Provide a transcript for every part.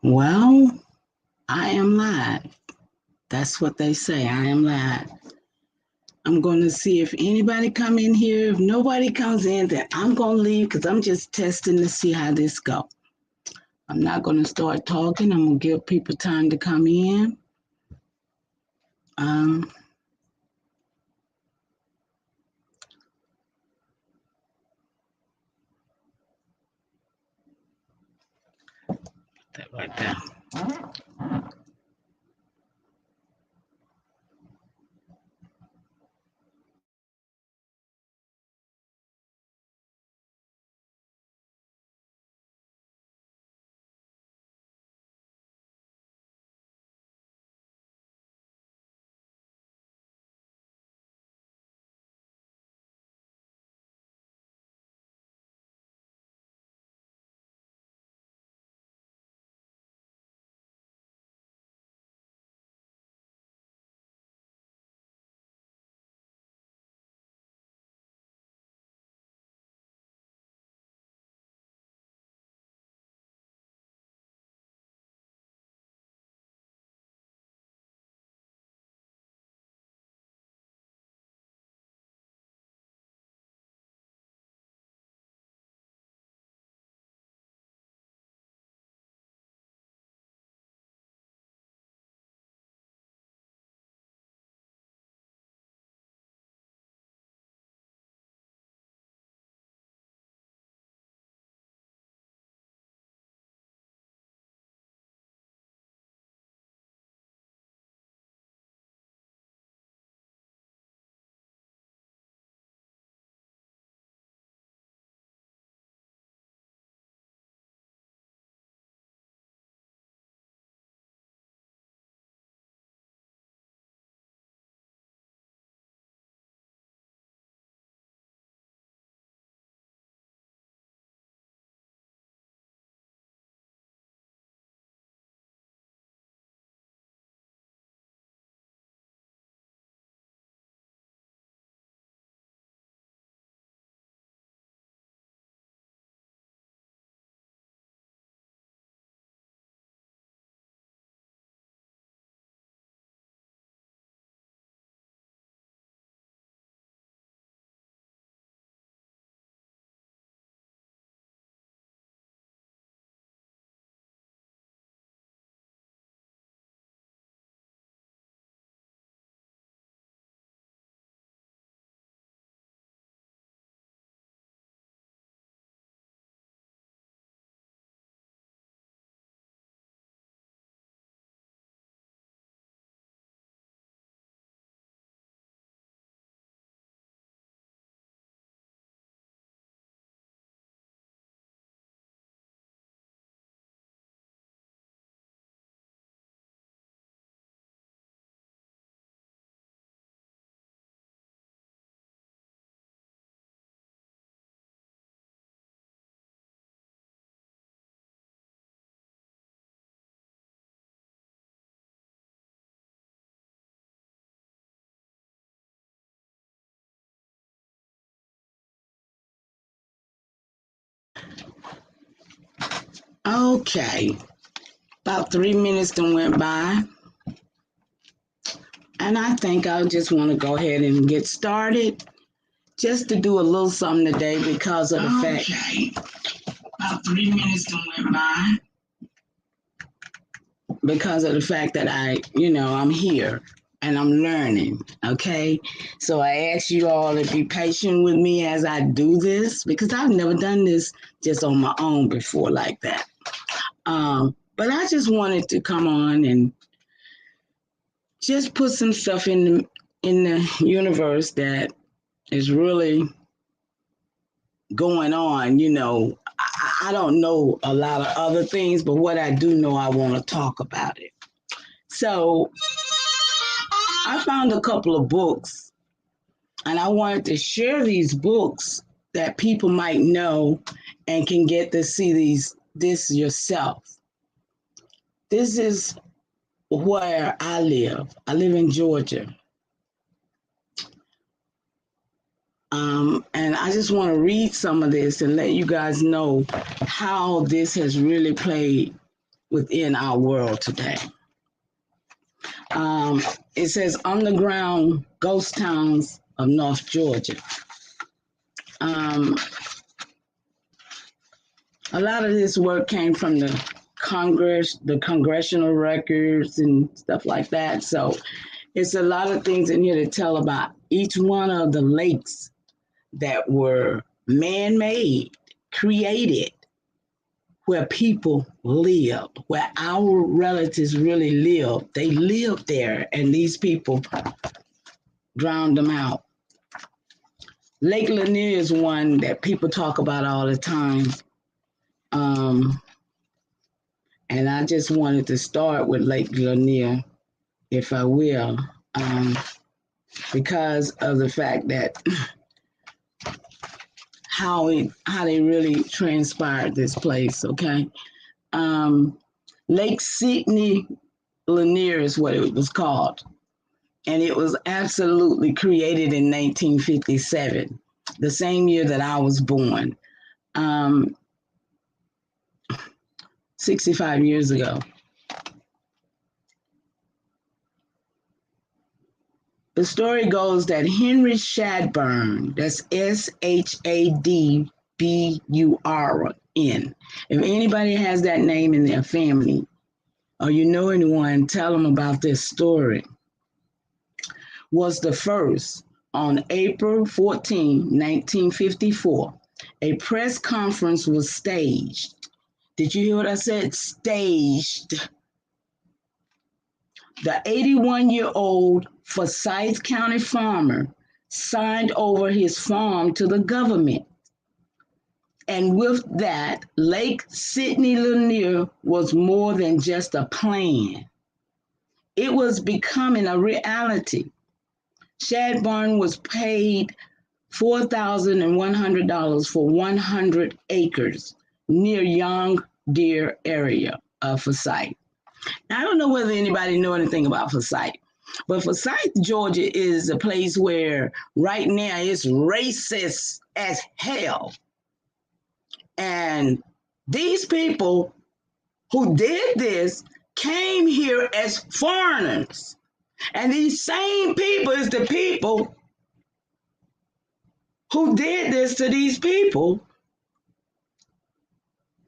Well, I am live. That's what they say. I am live. I'm going to see if anybody come in here. If nobody comes in, then I'm going to leave because I'm just testing to see how this go. I'm not going to start talking. I'm going to give people time to come in. Um, that right there. Okay. About 3 minutes done went by. And I think I just want to go ahead and get started. Just to do a little something today because of the fact. Okay. About 3 minutes done went by. Because of the fact that I'm here and I'm learning. Okay. So I ask you all to be patient with me as I do this because I've never done this just on my own before like that. But I just wanted to come on and just put some stuff in the universe that is really going on. I don't know a lot of other things, but what I do know, I want to talk about it. So I found a couple of books, and I wanted to share these books that people might know and can get to see this yourself. This is where I live. I live in Georgia. And I just want to read some of this and let you guys know how this has really played within our world today. It says underground ghost towns of North Georgia. A lot of this work came from the congressional records and stuff like that. So it's a lot of things in here to tell about each one of the lakes that were man-made, created, where people lived, where our relatives really lived. They lived there, and these people drowned them out. Lake Lanier is one that people talk about all the time. And I just wanted to start with Lake Lanier, if I will, because of the fact that how they really transpired this place, okay? Lake Sidney Lanier is what it was called. And it was absolutely created in 1957, the same year that I was born, 65 years ago. The story goes that Henry Shadburn, that's Shadburn. If anybody has that name in their family, or you know anyone, tell them about this story, was the first on April 14, 1954. A press conference was staged. Did you hear what I said? Staged. The 81-year-old Forsyth County farmer signed over his farm to the government. And with that, Lake Sidney Lanier was more than just a plan. It was becoming a reality. Shadburn was paid $4,100 for 100 acres near Young Deer area of Forsyth. Now, I don't know whether anybody know anything about Forsyth, but Forsyth, Georgia is a place where right now it's racist as hell. And these people who did this came here as foreigners. And these same people is the people who did this to these people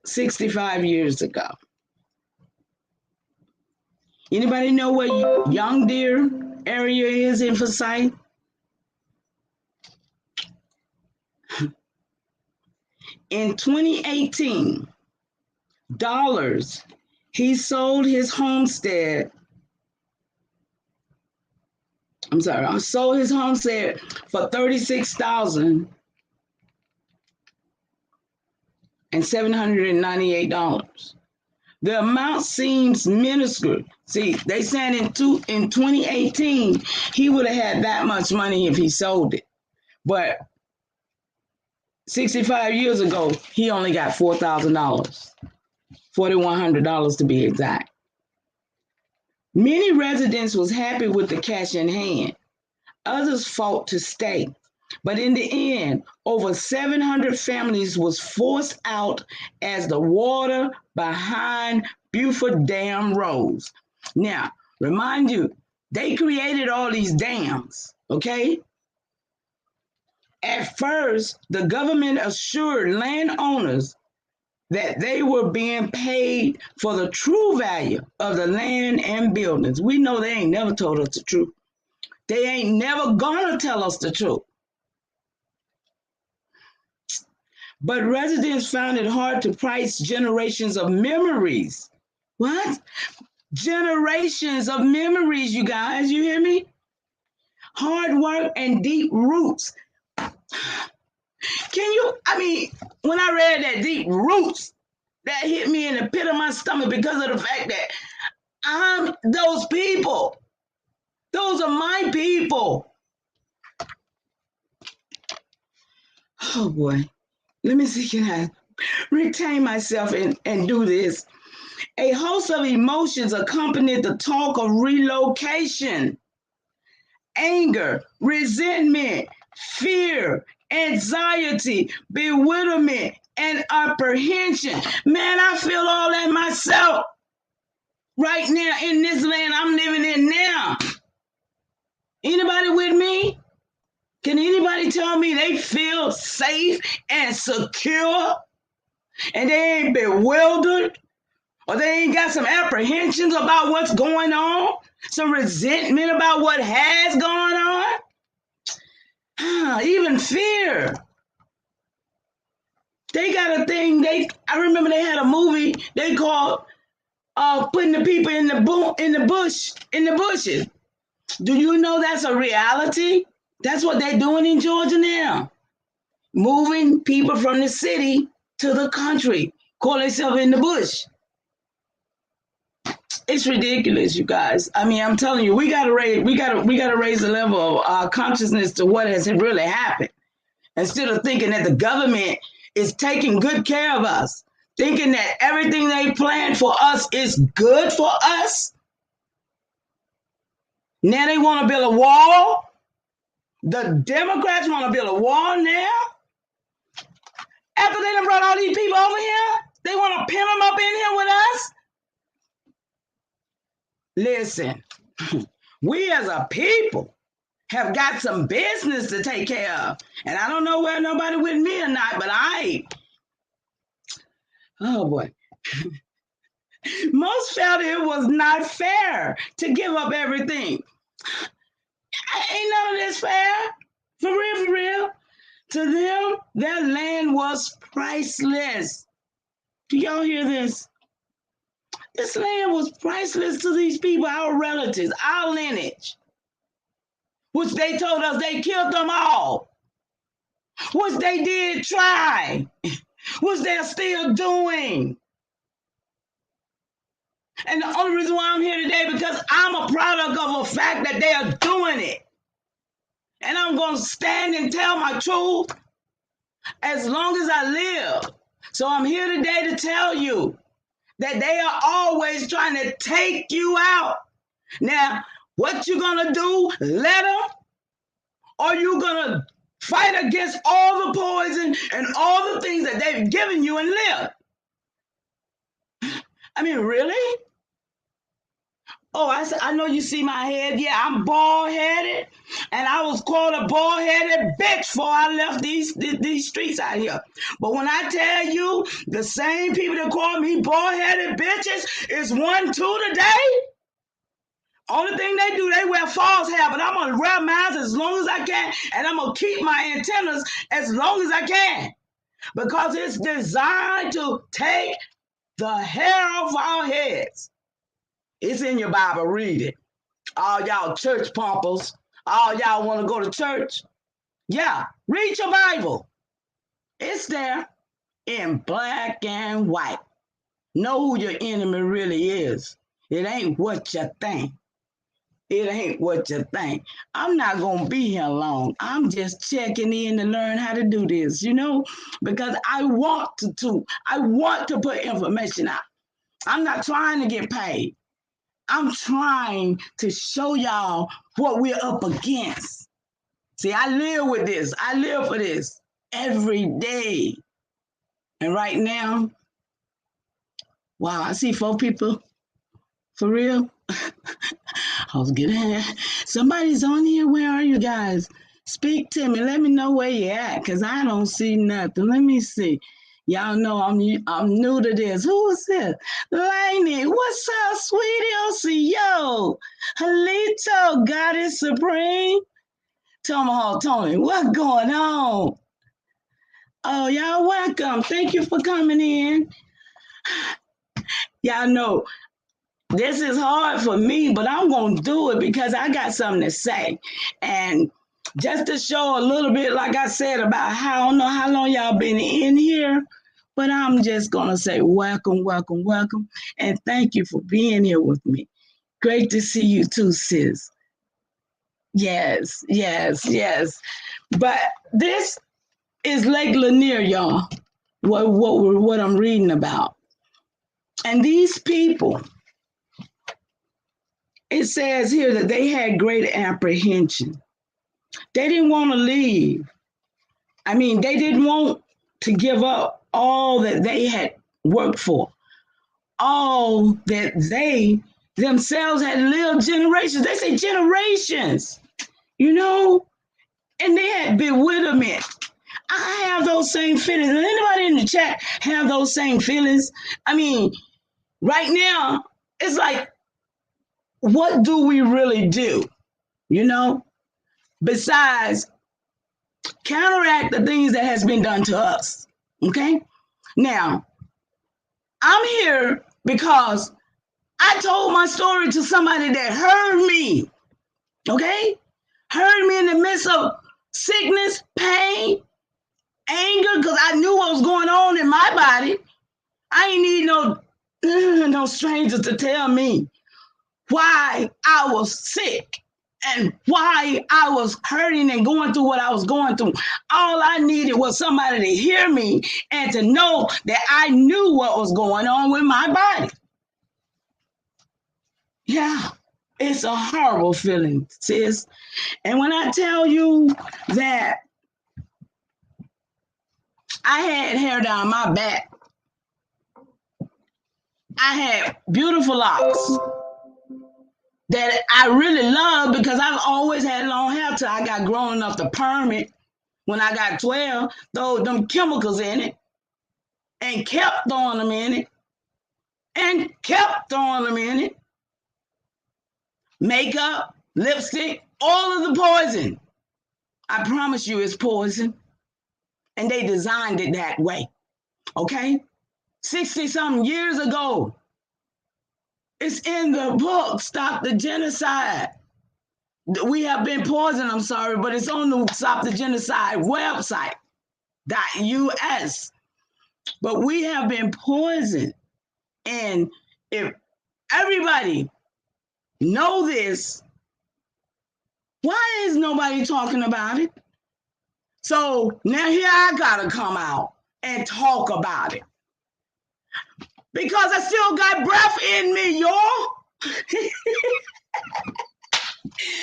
65 years ago. Anybody know where Young Deer area is in Forsyth? In 2018, he sold his homestead. Sold his homestead for $36,798. The amount seems minuscule. See, they said in 2018, he would have had that much money if he sold it. But 65 years ago, he only got $4,000, $4,100 to be exact. Many residents was happy with the cash in hand. Others fought to stay. But in the end, over 700 families was forced out as the water behind Beaufort Dam rose. Now, remind you, they created all these dams, okay? At first, the government assured landowners that they were being paid for the true value of the land and buildings. We know they ain't never told us the truth. They ain't never gonna tell us the truth. But residents found it hard to price generations of memories. What? Generations of memories, you guys, you hear me? Hard work and deep roots. When I read that deep roots, that hit me in the pit of my stomach because of the fact that I'm those people. Those are my people. Oh boy. Let me see, can I retain myself and do this? A host of emotions accompanied the talk of relocation. Anger, resentment, fear, anxiety, bewilderment, and apprehension. Man, I feel all that myself. right now in this land I'm living in now. Anybody with me? Can anybody tell me they feel safe and secure and they ain't bewildered or they ain't got some apprehensions about what's going on, some resentment about what has gone on, even fear? They got a thing. I remember they had a movie they called putting the people in the bushes. Do you know that's a reality? That's what they're doing in Georgia now. Moving people from the city to the country, call themselves in the bush. It's ridiculous, you guys. I mean, I'm telling you, we gotta raise the level of our consciousness to what has really happened. Instead of thinking that the government is taking good care of us, thinking that everything they planned for us is good for us. Now they want to build a wall. The Democrats want to build a wall now. After they done brought all these people over here, they want to pin them up in here with us. Listen, we as a people have got some business to take care of. And I don't know whether nobody with me or not, but oh boy. Most felt it was not fair to give up everything. Ain't none of this fair. For real, for real. To them, their land was priceless. Do y'all hear this? This land was priceless to these people, our relatives, our lineage, which they told us they killed them all, which they did try, which they're still doing. And the only reason why I'm here today because I'm a product of a fact that they are doing it. And I'm going to stand and tell my truth as long as I live. So I'm here today to tell you that they are always trying to take you out. Now, what you going to do? Let them? Or you going to fight against all the poison and all the things that they've given you and live? I mean, really? Oh, I know you see my head. Yeah, I'm bald-headed. And I was called a bald-headed bitch before I left these streets out here. But when I tell you, the same people that call me bald-headed bitches is 1, 2 today. Only thing they do, they wear false hair. But I'm going to wear mine as long as I can. And I'm going to keep my antennas as long as I can. Because it's designed to take the hair off our heads. It's in your Bible, read it. All y'all church pumpers, all y'all want to go to church. Yeah, read your Bible. It's there in black and white. Know who your enemy really is. It ain't what you think. It ain't what you think. I'm not going to be here long. I'm just checking in to learn how to do this, because I want to put information out. I'm not trying to get paid. I'm trying to show y'all what we're up against. See, I live with this. I live for this every day. And right now, wow, I see 4 people. For real? I was getting somebody's on here. Where are you guys? Speak to me. Let me know where you're at, because I don't see nothing. Let me see. Y'all know I'm new to this. Who is this? Lainey, what's up, sweetie? Yo, Halito, Goddess Supreme. Tomahawk Tony, what's going on? Oh, y'all welcome. Thank you for coming in. Y'all know this is hard for me, but I'm going to do it because I got something to say. And just to show a little bit, like I said, about how, I don't know how long y'all been in here, but I'm just going to say welcome, welcome, welcome. And thank you for being here with me. Great to see you too, sis. Yes, yes, yes. But this is Lake Lanier, y'all, what I'm reading about. And these people, it says here that they had great apprehension. They didn't want to leave. I mean, they didn't want to give up all that they had worked for, all that they themselves had lived generations. They say generations, you know, and they had bewilderment. I have those same feelings. Does anybody in the chat have those same feelings? I mean, right now, it's like, what do we really do? You know, besides counteract the things that has been done to us. Okay? Now, I'm here because I told my story to somebody that heard me. Okay? Heard me in the midst of sickness, pain, anger, because I knew what was going on in my body. I ain't need no strangers to tell me why I was sick and why I was hurting and going through what I was going through. All I needed was somebody to hear me and to know that I knew what was going on with my body. Yeah, it's a horrible feeling, sis. And when I tell you that I had hair down my back, I had beautiful locks that I really love because I've always had long hair till I got grown enough to perm it. When I got 12, throw them chemicals in it and kept throwing them in it and kept throwing them in it. Makeup, lipstick, all of the poison. I promise you it's poison. And they designed it that way. Okay? 60-something years ago. It's in the book, Stop the Genocide. We have been poisoned, I'm sorry, but it's on the Stop the Genocide website, .us. But we have been poisoned. And if everybody know this, why is nobody talking about it? So now here I gotta come out and talk about it. Because I still got breath in me, y'all.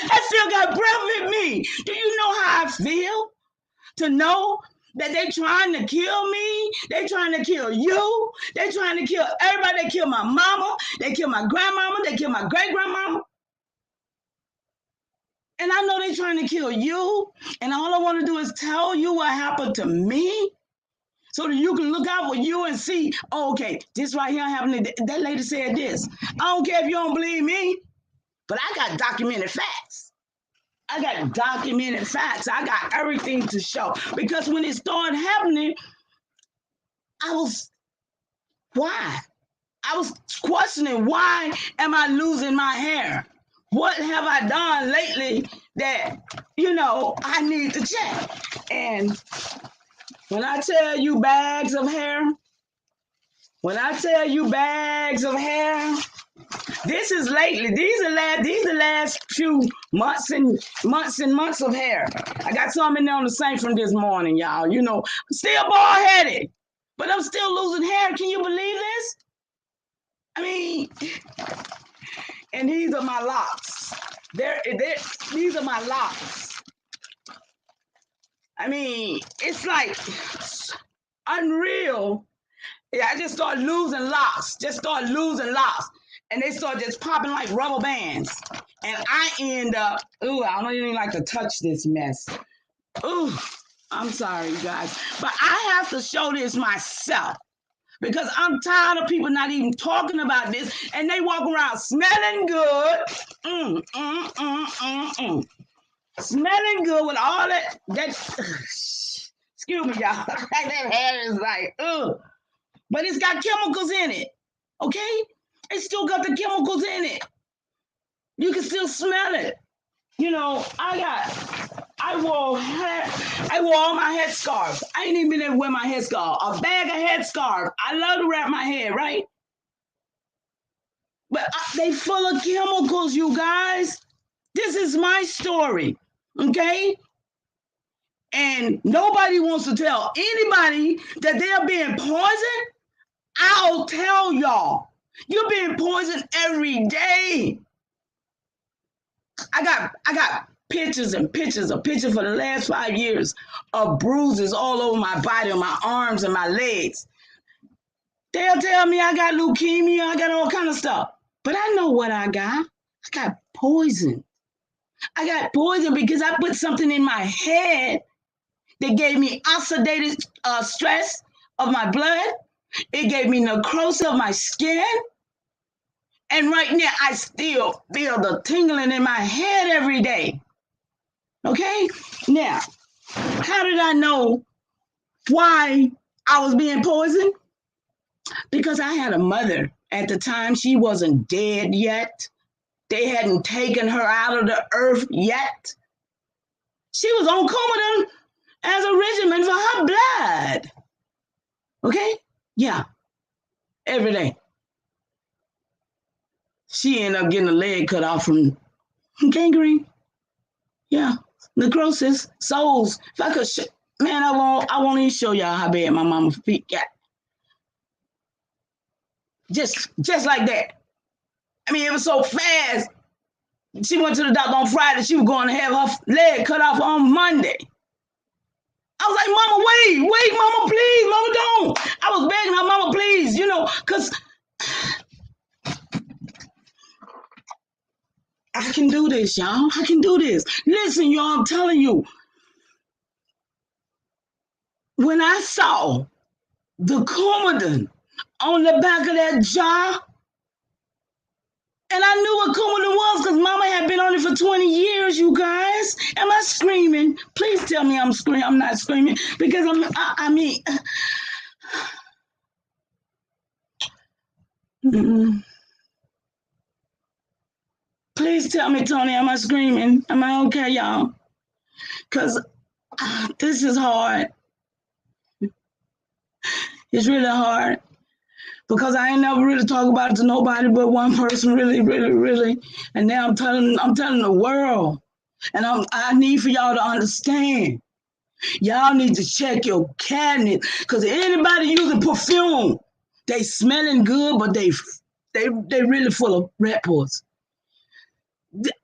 I still got breath in me. Do you know how I feel? To know that they trying to kill me, they trying to kill you, they trying to kill everybody. They kill my mama, they kill my grandmama, they kill my great-grandmama. And I know they trying to kill you, and all I want to do is tell you what happened to me so that you can look out for you and see, oh, okay, this right here happened. That lady said this. I don't care if you don't believe me, but I got documented facts. I got documented facts. I got everything to show. Because when it started happening, why? I was questioning, why am I losing my hair? What have I done lately that, I need to check? And when I tell you bags of hair, this is lately. These are the last few months and months of hair. I got some in there on the sink from this morning, y'all. I'm still bald-headed, but I'm still losing hair. Can you believe this? I mean, and these are my locks. These are my locks. I mean, it's like unreal. Yeah, I just started losing locks. And they start just popping like rubber bands. And I end up, I don't even like to touch this mess. I'm sorry, you guys. But I have to show this myself because I'm tired of people not even talking about this. And they walk around smelling good. Smelling good with all that excuse me, y'all. That hair is like, But it's got chemicals in it, okay? It's still got the chemicals in it. You can still smell it. I wore all my headscarves. I ain't even been able to wear my headscarf. A bag of headscarves. I love to wrap my head, right? But they full of chemicals, you guys. This is my story, okay? And nobody wants to tell anybody that they're being poisoned. I'll tell y'all. You're being poisoned every day. I got pictures for the last 5 years of bruises all over my body, on my arms and my legs. They'll tell me I got leukemia, I got all kind of stuff. But I know what I got. I got poison. I got poison because I put something in my head that gave me oxidative stress of my blood. It gave me necrosis of my skin. And right now, I still feel the tingling in my head every day. Okay? Now, how did I know why I was being poisoned? Because I had a mother at the time. She wasn't dead yet. They hadn't taken her out of the earth yet. She was on Coumadin as a regimen for her blood. Okay? Yeah. Every day. She ended up getting a leg cut off from gangrene. Yeah. Necrosis. Souls. If I could, man, I won't even show y'all how bad my mama's feet got. Just like that. I mean, it was so fast. She went to the doctor on Friday. She was going to have her leg cut off on Monday. I was like, Mama, wait, Mama, please, Mama, don't. I was begging her, Mama, please, because I can do this, y'all. I can do this. Listen, y'all, I'm telling you, when I saw the Coumadin on the back of that jar, and I knew what Coumadin was because Mama had been on it for 20 years, you guys. Am I screaming? Please tell me I'm screaming. I'm not screaming because I mean... Please tell me, Tony, am I screaming? Am I okay, y'all? Because this is hard. It's really hard. Because I ain't never really talked about it to nobody but one person, really, really, really. And now I'm telling the world. And I need for y'all to understand. Y'all need to check your cabinet. Because anybody using perfume, they smelling good, but they really full of rat pores.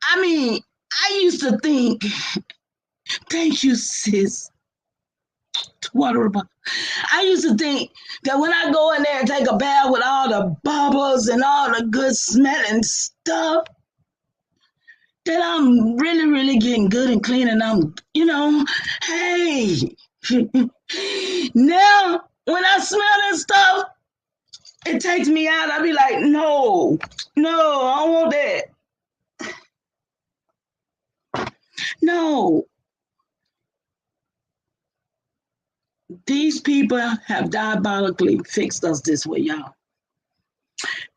I mean, I used to think, thank you, sis. Water about. I used to think that when I go in there and take a bath with all the bubbles and all the good smelling stuff, that I'm really, really getting good and clean and I'm, hey. Now, when I smell this stuff, it takes me out. I be like, no, I don't want that. No. These people have diabolically fixed us this way, y'all.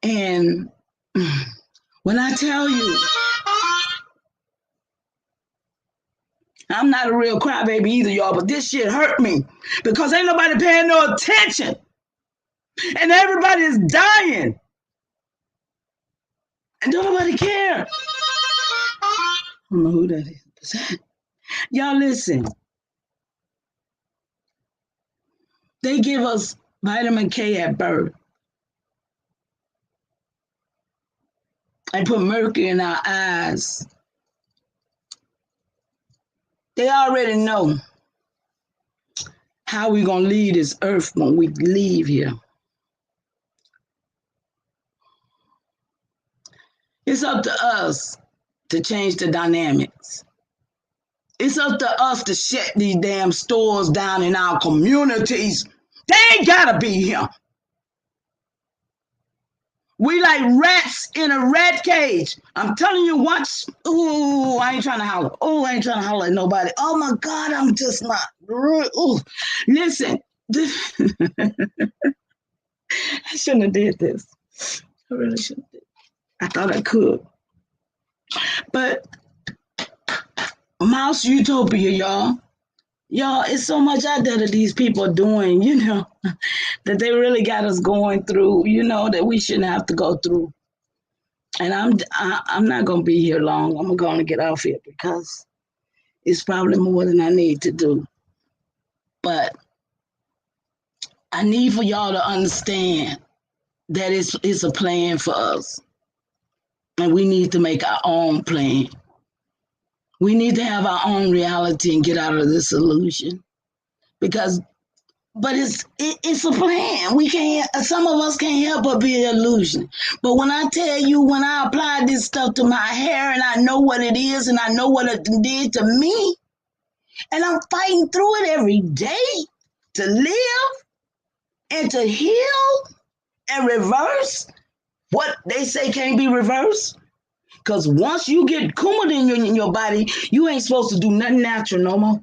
And when I tell you, I'm not a real crybaby either, y'all, but this shit hurt me because ain't nobody paying no attention. And everybody is dying. And don't nobody care. I don't know who that is. Y'all listen. They give us vitamin K at birth. They put mercury in our eyes. They already know how we're going to leave this earth when we leave here. It's up to us to change the dynamics. It's up to us to shut these damn stores down in our communities. They ain't gotta be here. We like rats in a rat cage. I'm telling you, watch. Ooh, I ain't trying to holler. Oh, I ain't trying to holler at nobody. Oh my God, I'm just not. Ooh, listen. I shouldn't have did this. I really shouldn't have. I thought I could. But Mouse Utopia, y'all. Y'all, it's so much out there that these people are doing, that they really got us going through, that we shouldn't have to go through. And I'm not going to be here long. I'm going to get off here because it's probably more than I need to do. But I need for y'all to understand that it's a plan for us. And we need to make our own plan. We need to have our own reality and get out of this illusion. Because but it's a plan. We can't. Some of us can't help but be an illusion. But when I tell you, when I apply this stuff to my hair, and I know what it is, and I know what it did to me, and I'm fighting through it every day to live and to heal and reverse what they say can't be reversed. Because once you get Coumadin in your body, you ain't supposed to do nothing natural no more.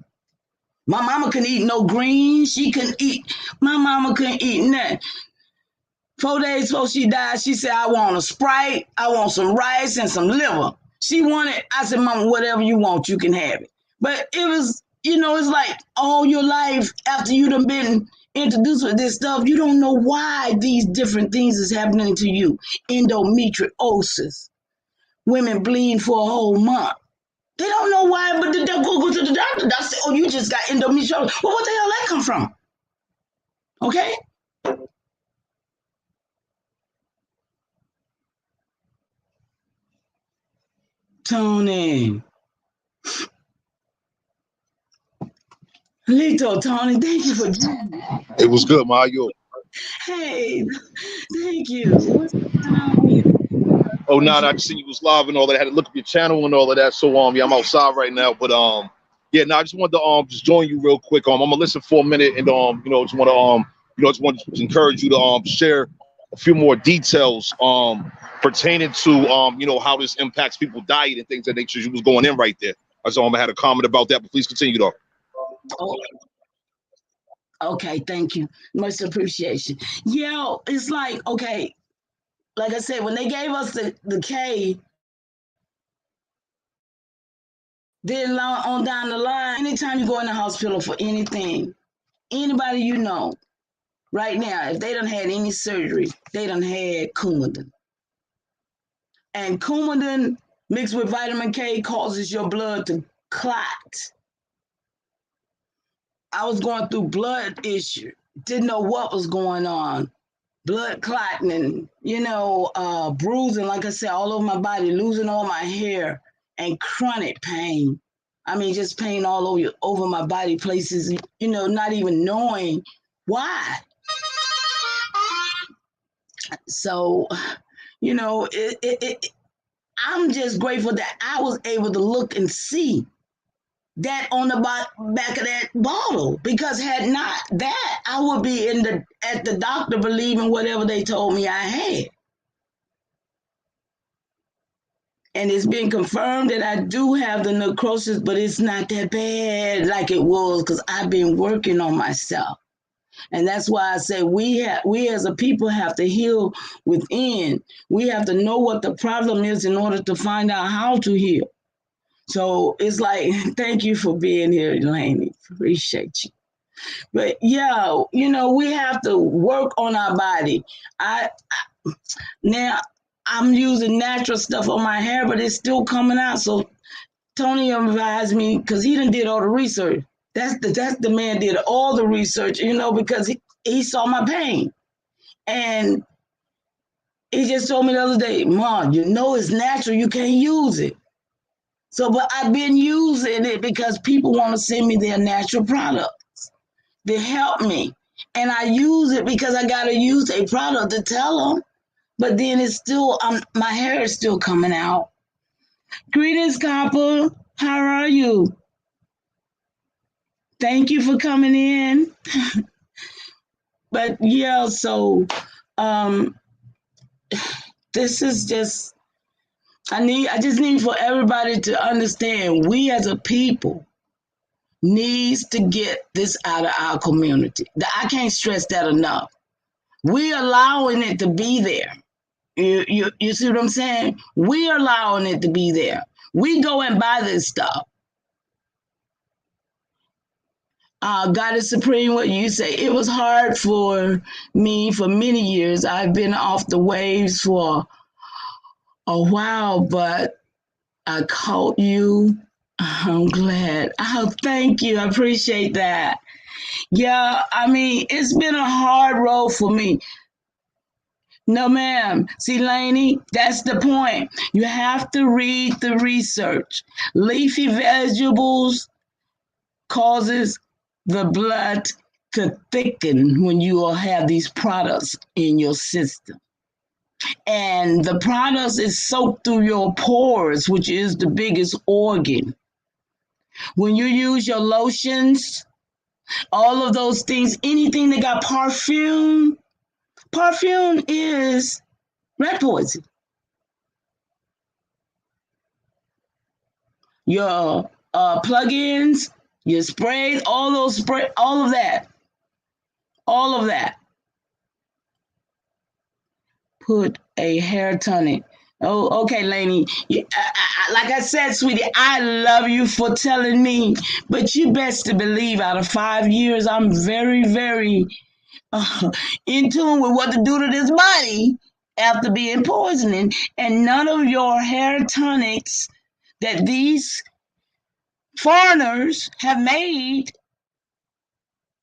My mama couldn't eat no greens. She couldn't eat. My mama couldn't eat nothing. 4 days before she died, she said, I want a Sprite, I want some rice and some liver. She wanted, I said, Mama, whatever you want, you can have it. But it was, it's like all your life after you done been introduced with this stuff, you don't know why these different things is happening to you. Endometriosis. Women bleed for a whole month. They don't know why, but they'll go to the doctor. They'll say, oh, you just got endometriosis. Well, what the hell that come from? Okay? Tony. Lito, Tony, thank you for joining me. It was good, Ma. You. Hey, thank you. What's going on with you? Oh, no, I just seen you was live and all that. I had to look up your channel and all of that. So, yeah, I'm outside right now, but yeah, no, I just wanted to just join you real quick. I'm gonna listen for a minute and just want to just want to encourage you to share a few more details pertaining to how this impacts people's diet and things that nature. You was going in right there. So I had a comment about that, but please continue though. Oh, okay, thank you. Much appreciation. Yeah, it's like, okay, like I said, when they gave us the K, then on down the line, anytime you go in the hospital for anything, anybody you know, right now, if they done had any surgery, they done had Coumadin. And Coumadin mixed with vitamin K causes your blood to clot. I was going through blood issue, didn't know what was going on. Blood clotting and, bruising, like I said, all over my body, losing all my hair and chronic pain. I mean, just pain all over my body, places, not even knowing why. So, I'm just grateful that I was able to look and see that on the back of that bottle, because had not that, I would be at the doctor believing whatever they told me I had. And it's been confirmed that I do have the necrosis, but it's not that bad like it was, because I've been working on myself. And that's why I say we as a people have to heal within. We have to know what the problem is in order to find out how to heal. So it's like, thank you for being here, Elaine. Appreciate you. But yeah, we have to work on our body. Now I'm using natural stuff on my hair, but it's still coming out. So Tony advised me, because he done did all the research. That's the man did all the research, because he saw my pain. And he just told me the other day, Mom, it's natural, you can't use it. So, but I've been using it because people want to send me their natural products. They help me. And I use it because I got to use a product to tell them. But then it's still, my hair is still coming out. Greetings, Copper. How are you? Thank you for coming in. But yeah, so this is just, I just need for everybody to understand, we as a people needs to get this out of our community. I can't stress that enough. We allowing it to be there. You see what I'm saying? We allowing it to be there. We go and buy this stuff. God is supreme, what you say. It was hard for me for many years. I've been off the waves for a while, but I caught you. I'm glad. Oh, thank you. I appreciate that. Yeah, I mean, it's been a hard road for me. No, ma'am. See, Lainey, that's the point. You have to read the research. Leafy vegetables causes the blood to thicken when you will have these products in your system. And the products is soaked through your pores, which is the biggest organ. When you use your lotions, all of those things, anything that got perfume is rat poison. Your plug-ins, your sprays, all of that. Put a hair tonic. Oh, okay, Lainey. Like I said, sweetie, I love you for telling me, but you best to believe out of 5 years, I'm very, very in tune with what to do to this body after being poisoning. And none of your hair tonics that these foreigners have made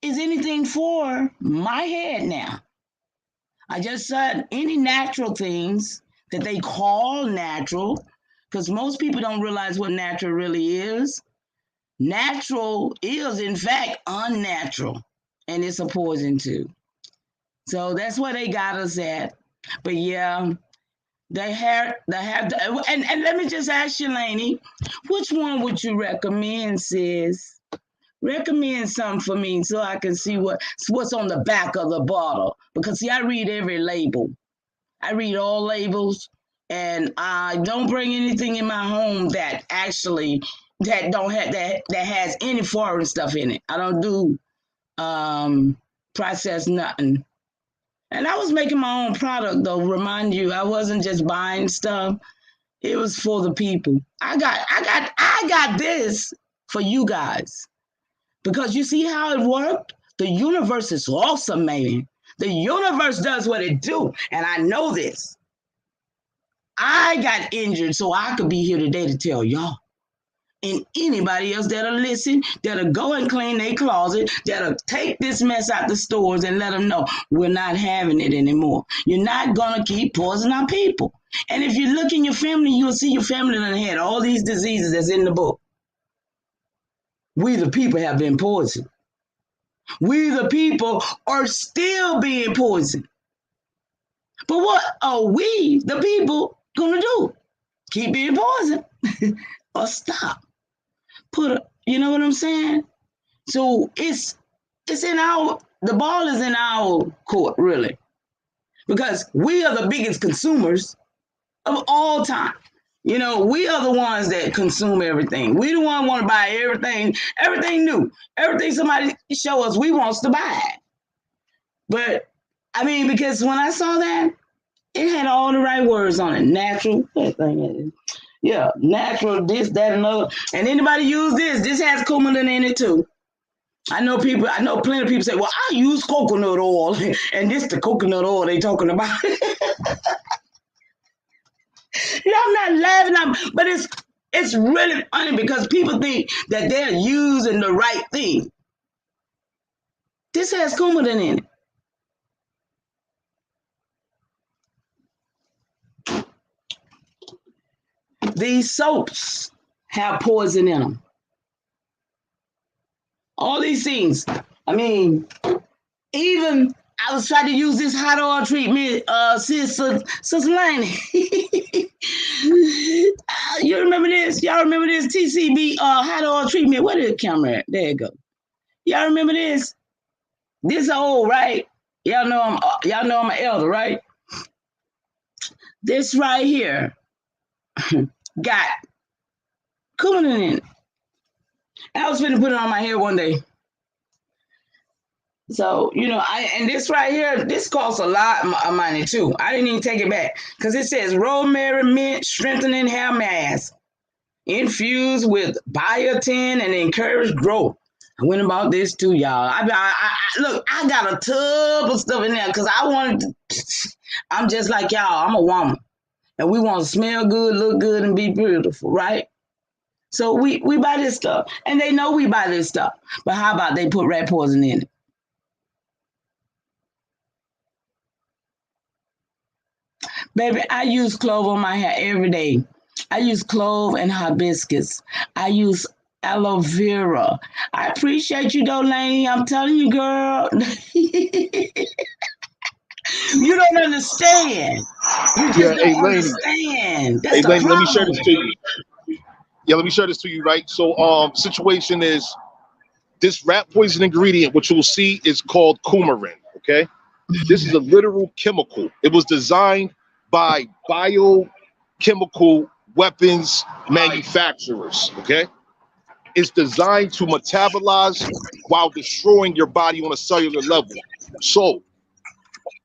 is anything for my head now. I just said any natural things that they call natural, because most people don't realize what natural really is. Natural is, in fact, unnatural, and it's a poison too. So that's where they got us at. But yeah, and let me just ask you, Lainey, which one would you recommend, sis? Recommend something for me so I can see what's on the back of the bottle. Because see, I read every label. I read all labels, and I don't bring anything in my home that actually that has any foreign stuff in it. I don't do processed nothing. And I was making my own product though. Remind you, I wasn't just buying stuff. It was for the people. I got this for you guys. Because you see how it worked? The universe is awesome, man. The universe does what it do, and I know this. I got injured so I could be here today to tell y'all. And anybody else that'll listen, that'll go and clean their closet, that'll take this mess out the stores and let them know we're not having it anymore. You're not going to keep poisoning our people. And if you look in your family, you'll see your family done had all these diseases that's in the book. We the people have been poisoned. We the people are still being poisoned. But what are we, the people, going to do? Keep being poisoned or stop? You know what I'm saying? So it's in the ball is in our court, really. Because we are the biggest consumers of all time. You know, we are the ones that consume everything. We the one want to buy everything new. Everything somebody show us, we wants to buy it. But, I mean, because when I saw that, it had all the right words on it. Natural, that thing is. Yeah, natural, this, that, and other. And anybody use this. This has coumadin in it, too. I know plenty of people say, well, I use coconut oil. And this the coconut oil they talking about. I'm not laughing, but it's really funny because people think that they're using the right thing. This has coumadin in it. These soaps have poison in them. All these things. I mean, even I was trying to use this hot oil treatment, Sister Lainey. You remember this? Y'all remember this TCB hot oil treatment? Where did the camera at? There you go. Y'all remember this? This old, right? Y'all know I'm an elder, right? This right here got coumadin in it. I was finna put it on my hair one day. So, you know, and this right here, this costs a lot of money too. I didn't even take it back because it says rosemary mint strengthening hair mask infused with biotin and encouraged growth. I went about this too, y'all. Look, I got a tub of stuff in there because I'm just like y'all. I'm a woman. And we want to smell good, look good, and be beautiful, right? So we buy this stuff. And they know we buy this stuff. But how about they put rat poison in it? Baby, I use clove on my hair every day. I use clove and hibiscus. I use aloe vera. I appreciate you though, Laney. I'm telling you, girl. You don't understand. You Yeah, just hey don't Laney. understand. That's Hey the Laney, let me share problem. this to you. Yeah, let me share this to you, right? So situation is this rat poison ingredient, which you'll see is called coumarin. Okay. This is a literal chemical. It was designed by biochemical weapons manufacturers. Okay. It's designed to metabolize while destroying your body on a cellular level. So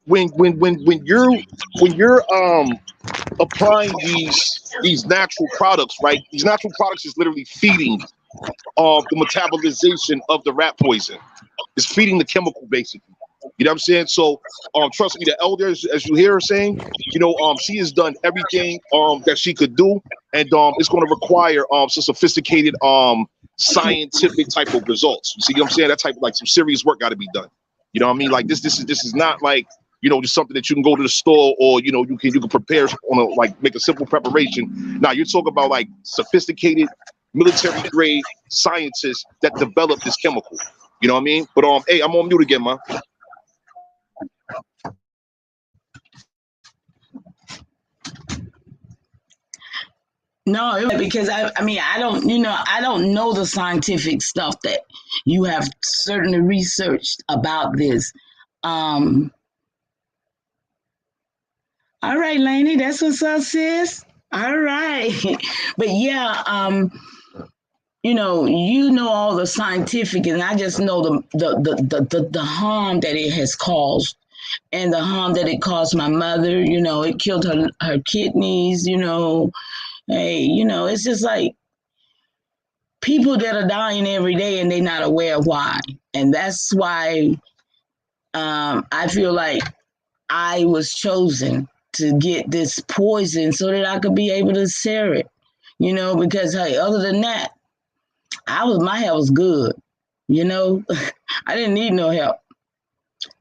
when you're applying these natural products, right? These natural products is literally feeding the metabolization of the rat poison. It's feeding the chemical basically. You know what I'm saying? So trust me, the elders, as you hear her saying, she has done everything that she could do, and it's going to require some sophisticated scientific type of results. You see what I'm saying? That type of like some serious work got to be done. You know what I mean? Like this is not like just something that you can go to the store, or you can prepare on a like make a simple preparation. Now you're talking about like sophisticated military grade scientists that develop this chemical. You know what I mean? But hey, I'm on mute again, man. No, because I mean, I don't know the scientific stuff that you have certainly researched about this. Um, all right, Lainey, that's what's up, sis. All right, but yeah, you know all the scientific, and I just know the harm that it has caused, and the harm that it caused my mother. It killed her kidneys. Hey, it's just like people that are dying every day and they're not aware of why. And that's why I feel like I was chosen to get this poison so that I could be able to share it. Because hey, other than that, my health was good. I didn't need no help.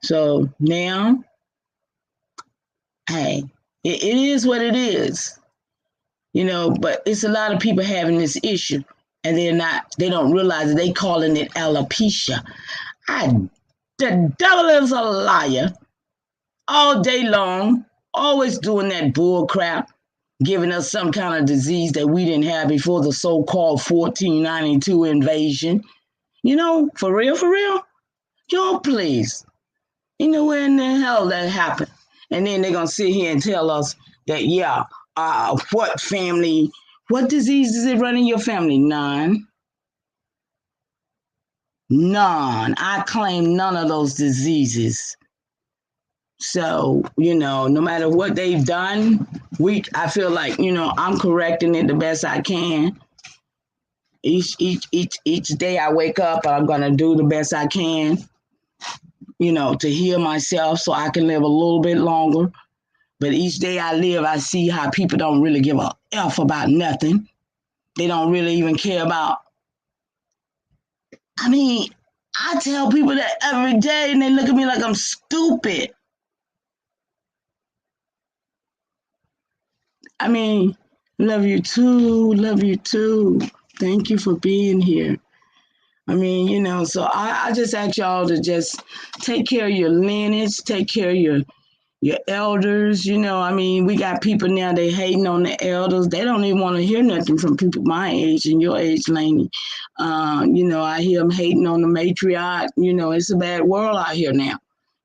So now, hey, it is what it is. But it's a lot of people having this issue, and they don't realize that they calling it alopecia. The devil is a liar all day long, always doing that bull crap, giving us some kind of disease that we didn't have before the so-called 1492 invasion. For real, for real. Please. Where in the hell that happened? And then they're going to sit here and tell us that, yeah, what disease is it running your family? None. None. I claim none of those diseases. So, no matter what they've done, I feel like, I'm correcting it the best I can. Each day I wake up, I'm going to do the best I can, to heal myself so I can live a little bit longer. But each day I live, I see how people don't really give a F about nothing. They don't really even care about. I mean, I tell people that every day and they look at me like I'm stupid. I mean, love you too. Love you too. Thank you for being here. I mean, so I just ask y'all to just take care of your lineage, take care of your elders. We got people now, they hating on the elders. They don't even want to hear nothing from people my age and your age, Lainey. I hear them hating on the matriarch. It's a bad world out here now.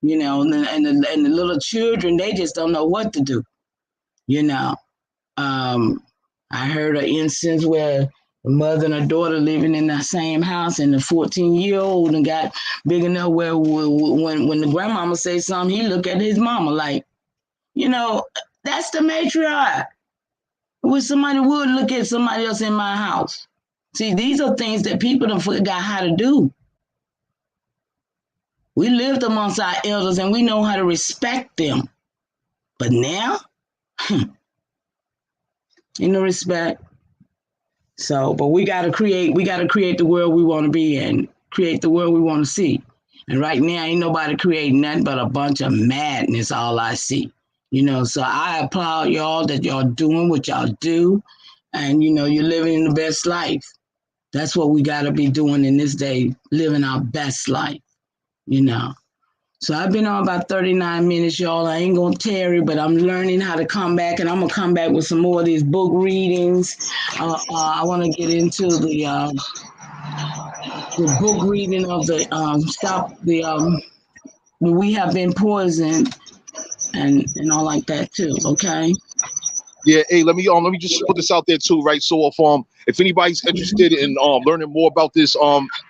And the little children, they just don't know what to do. I heard an instance where a mother and a daughter living in the same house, and the 14-year-old and got big enough where when the grandmama say something, he look at his mama like, that's the matriarch. Wish somebody would look at somebody else in my house. See, these are things that people don't forgot how to do. We lived amongst our elders and we know how to respect them. But now, ain't no respect. So, but we gotta create the world we want to be in, create the world we want to see. And right now, ain't nobody creating nothing but a bunch of madness. All I see, So I applaud y'all that y'all doing what y'all do, and you're living the best life. That's what we got to be doing in this day, living our best life, you know. So I've been on about 39 minutes, y'all. I ain't going to tarry, but I'm learning how to come back, and I'm going to come back with some more of these book readings. I want to get into the book reading of the We Have Been Poisoned and all like that too, okay? Yeah, hey, let me just put this out there too, right? So if anybody's interested in learning more about this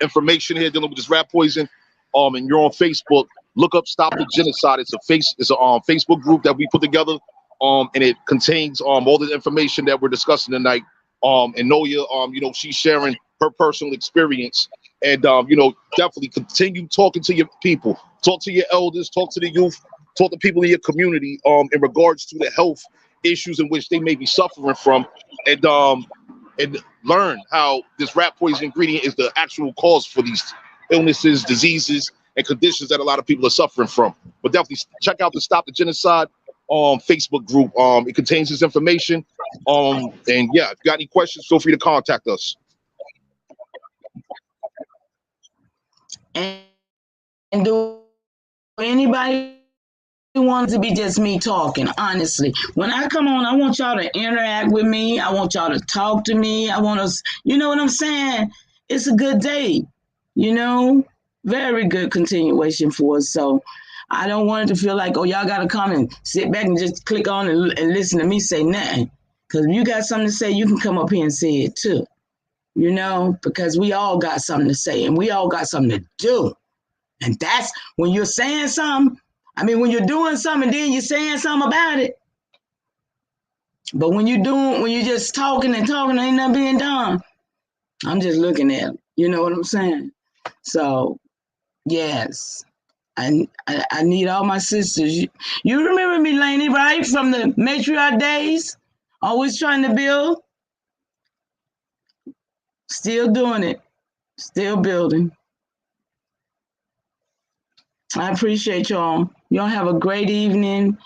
information here dealing with this rat poison, and you're on Facebook, look up Stop the Genocide. It's a Facebook group that we put together, and it contains all the information that we're discussing tonight. And Noya, she's sharing her personal experience, and definitely continue talking to your people, talk to your elders, talk to the youth, talk to people in your community, in regards to the health issues in which they may be suffering from, and learn how this rat poison ingredient is the actual cause for these illnesses, diseases, and conditions that a lot of people are suffering from. But definitely check out the Stop the Genocide Facebook group. It contains this information. And yeah, if you got any questions, feel free to contact us. And do anybody wants to be just me talking? Honestly, when I come on, I want y'all to interact with me. I want y'all to talk to me. I want us, you know what I'm saying? It's a good day, very good continuation for us. So I don't want it to feel like, oh, y'all got to come and sit back and just click on and listen to me say nothing. Because if you got something to say, you can come up here and say it too, because we all got something to say and we all got something to do. And that's when you're saying something. I mean, when you're doing something, then you're saying something about it. But when you're just talking and ain't nothing being done, I'm just looking at it. You know what I'm saying? So, yes, I need all my sisters. You remember me, Lainey, right? From the matriarch days? Always trying to build. Still doing it. Still building. I appreciate y'all. Y'all have a great evening.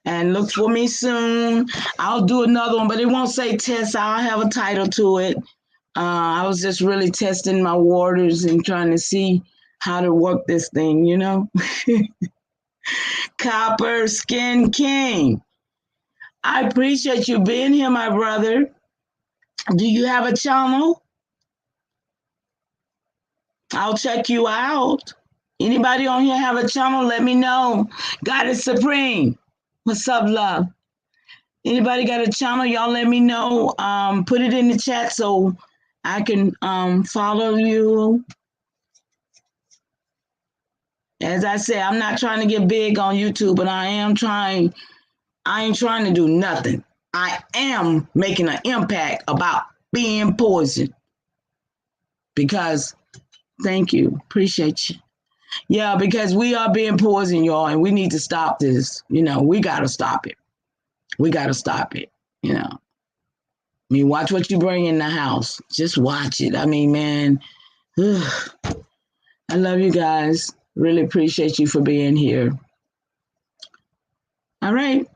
And look for me soon. I'll do another one, but it won't say test. I'll have a title to it. I was just really testing my waters and trying to see how to work this thing, Copper Skin King. I appreciate you being here, my brother. Do you have a channel? I'll check you out. Anybody on here have a channel? Let me know. God is Supreme. What's up, love? Anybody got a channel? Y'all let me know. Put it in the chat so I can follow you. As I said, I'm not trying to get big on YouTube, but I ain't trying to do nothing. I am making an impact about being poisoned. Because, thank you. Appreciate you. Yeah, because we are being poisoned, y'all, and we need to stop this. We got to stop it. We got to stop it, I mean, watch what you bring in the house. Just watch it. I mean, man, I love you guys. Really appreciate you for being here. All right.